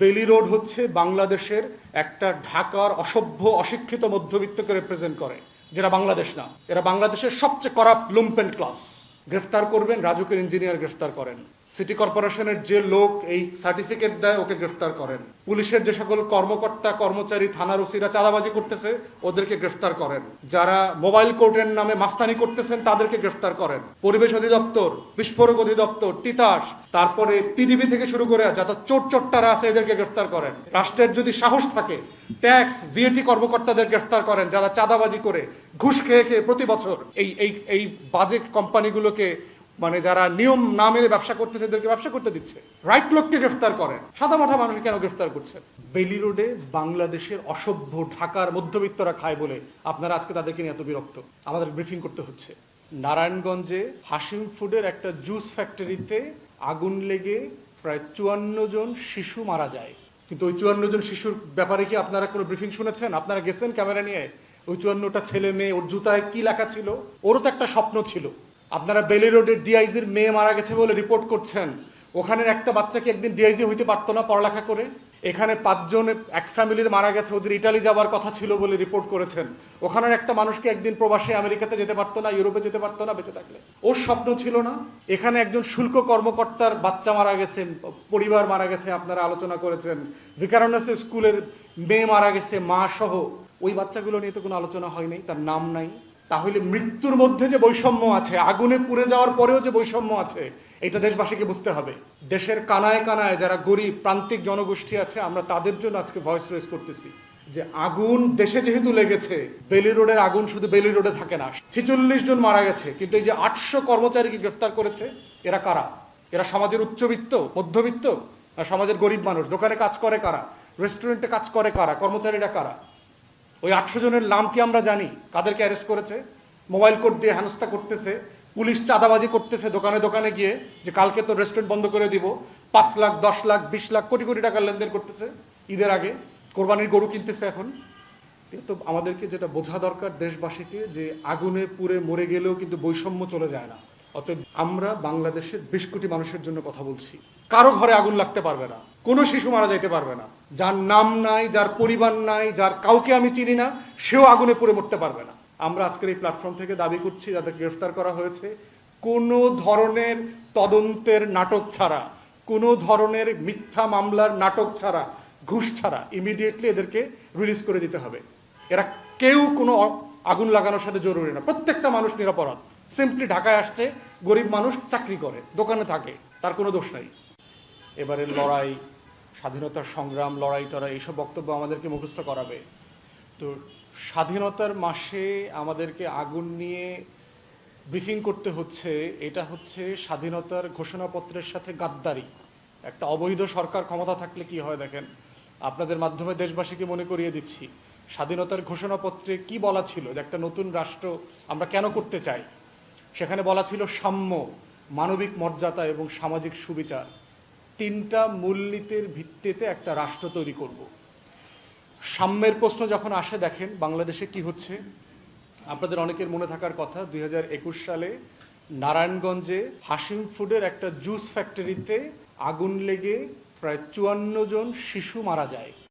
বেলি রোড হচ্ছে বাংলাদেশের একটা ঢাকার অসভ্য অশিক্ষিত মধ্যবিত্তকে রিপ্রেজেন্ট করে, যেটা বাংলাদেশ না। এরা বাংলাদেশের সবচেয়ে করাপ্ট লুম্পেন ক্লাস। গ্রেফতার করবেন, রাজুকের ইঞ্জিনিয়ার গ্রেফতার করেন। সিটি কর্পোরেশনের যে লোক এই সার্টিফিকেট দেয় ওকে গ্রেফতার করেন। পুলিশের যে সকল কর্মকর্তা কর্মচারী থানার ওসিরা চাঁদাবাজি করতেছে ওদেরকে গ্রেফতার করেন। যারা মোবাইল কোর্টের নামে মাস্তানি করতেছেন তাদেরকে গ্রেফতার করেন। পরিবেশ অধিদপ্তর, বিস্ফোরক অধিদপ্তর, তিতাস, তারপরে পিডিবি থেকে শুরু করে যত চোর চোট্টারা আছে এদেরকে গ্রেফতার করেন। রাষ্ট্রের যদি সাহস থাকে ট্যাক্স ভিএটি কর্মকর্তাদের গ্রেফতার করেন, যারা চাঁদাবাজি করে ঘুষ খেয়ে খেয়ে প্রতি বছর এই বাজে কোম্পানিগুলোকে, মানে যারা নিয়ম না মেনে ব্যবসা করতেছে এদেরকে ব্যবসা করতে দিচ্ছে। রাইট লোককে গ্রেফতার করেন, সাদা মাঠা মানুষকে কেন গ্রেফতার করছেন? বেলি রোডে বাংলাদেশের অসভ্য ঢাকার মধ্যবিত্তরা খায় বলে আপনারা আজকে তাদেরকে নিয়ে এত বিরক্ত। আমাদের ব্রিফিং করতে হচ্ছে। নারায়ণগঞ্জে হাশিম ফুডের একটা জুস ফ্যাক্টরিতে আগুন লেগে প্রায় 54 জন শিশু মারা যায়। কিন্তু ওই 54 জন শিশুর ব্যাপারে কি আপনারা কোনো ব্রিফিং শুনেছেন? আপনারা গেছেন ক্যামেরা নিয়ে? ওই 54টা ছেলে মেয়ে, ওর জুতায় কি লেখা ছিল? ওরও তো একটা স্বপ্ন ছিল। আপনারা বেলি রোডের ডিআইজির মেয়ে মারা গেছে বলে রিপোর্ট করছেন। ওখানের একটা বাচ্চাকে একদিন ডিআইজি হইতে পারতো না পড়ালেখা করে? এখানে 5 জন এক ফ্যামিলির মারা গেছে, ওদের ইটালি যাওয়ার কথা ছিল বলে রিপোর্ট করেছেন। ওখানের একটা মানুষকে একদিন প্রবাসে আমেরিকাতে যেতে পারতো না, ইউরোপে যেতে পারতো না বেঁচে থাকলে? ওর স্বপ্ন ছিল না? এখানে একজন শুল্ক কর্মকর্তার বাচ্চা মারা গেছে, পরিবার মারা গেছে, আপনারা আলোচনা করেছেন। ভিকারুননিসা স্কুলের মেয়ে মারা গেছে, মা সহ। ওই বাচ্চাগুলো নিয়ে তো কোনো আলোচনা হয়নি, তার নাম নাই। তাহলে মৃত্যুর মধ্যে যে বৈষম্য আছে, আগুনে পুড়ে যাওয়ার পরেও যে বৈষম্য আছে, এটা দেশবাসীকে বুঝতে হবে। দেশের কানায় কানায় যারা গরিব প্রান্তিক জনগোষ্ঠী আছে, আমরা তাদের জন্য আজকে ভয়েস রেজ করতেছি যে আগুন দেশে যেহেতু লেগেছে, বেলি রোডের আগুন শুধু বেলি রোডে থাকে না। 46 জন মারা গেছে, কিন্তু এই যে 800 কর্মচারীকে গ্রেফতার করেছে, এরা কারা? এরা সমাজের উচ্চবিত্ত, মধ্যবিত্ত, আর সমাজের গরিব মানুষ? দোকানে কাজ করে কারা? রেস্টুরেন্টে কাজ করে কারা? কর্মচারীরা কারা? ওই 800 জনের নাম কি আমরা জানি? কাদেরকে অ্যারেস্ট করেছে? মোবাইল কোড দিয়ে হেনস্থা করতেছে, পুলিশ চাঁদাবাজি করতেছে দোকানে দোকানে গিয়ে, যে কালকে তো রেস্টুরেন্ট বন্ধ করে দিব। 5 লাখ, 10 লাখ, 20 লাখ, কোটি কোটি টাকার লেনদেন করতেছে ঈদের আগে। কোরবানির গরু কিনতেছে এখন। তো আমাদেরকে যেটা বোঝা দরকার দেশবাসীকে, যে আগুনে পুড়ে মরে গেলেও কিন্তু বৈষম্য চলে যায় না। অতএব আমরা বাংলাদেশের 20 কোটি মানুষের জন্য কথা বলছি। কারো ঘরে আগুন লাগতে পারবে না, কোনো শিশু মারা যাইতে পারবে না। যার নাম নাই, যার পরিবার নাই, যার কাউকে আমি চিনি না, সেও আগুনে পুড়ে মরতে পারবে না। আমরা আজকের এই প্ল্যাটফর্ম থেকে দাবি করছি, যাদের গ্রেফতার করা হয়েছে, কোনো ধরনের তদন্তের নাটক ছাড়া, কোনো ধরনের মিথ্যা মামলার নাটক ছাড়া, ঘুষ ছাড়া ইমিডিয়েটলি এদেরকে রিলিজ করে দিতে হবে। এরা কেউ কোনো আগুন লাগানোর সাথে জরুরি না। প্রত্যেকটা মানুষ নিরপরাধ। সিম্পলি ঢাকায় আসছে, গরিব মানুষ, চাকরি করে, দোকানে থাকে, তার কোনো দোষ নাই। এবারে লড়াই, স্বাধীনতার সংগ্রাম, লড়াই টড়াই, এইসব বক্তব্য আমাদেরকে মুখস্থ করাবে। তো স্বাধীনতার মাসে আমাদেরকে আগুন নিয়ে ব্রিফিং করতে হচ্ছে, এটা হচ্ছে স্বাধীনতার ঘোষণাপত্রের সাথে গাদ্দারি। একটা অবৈধ সরকার ক্ষমতা থাকলে কি হয় দেখেন। আপনাদের মাধ্যমে দেশবাসীকে মনে করিয়ে দিচ্ছি, স্বাধীনতার ঘোষণাপত্রে কি বলা ছিল, যে একটা নতুন রাষ্ট্র আমরা কেন করতে চাই। সেখানে বলা ছিল সাম্য, মানবিক মর্যাদা এবং সামাজিক সুবিচার। 3টা মূলনীতির ভিত্তিতে একটা রাষ্ট্র তৈরি করব। সাম্যের প্রশ্ন যখন আসে, দেখেন বাংলাদেশে কি হচ্ছে। আপনাদের অনেকের মনে থাকার কথা, 2021 সালে নারায়ণগঞ্জে হাশিম ফুডের একটা জুস ফ্যাক্টরিতে আগুন লেগে প্রায় 54 জন শিশু মারা যায়।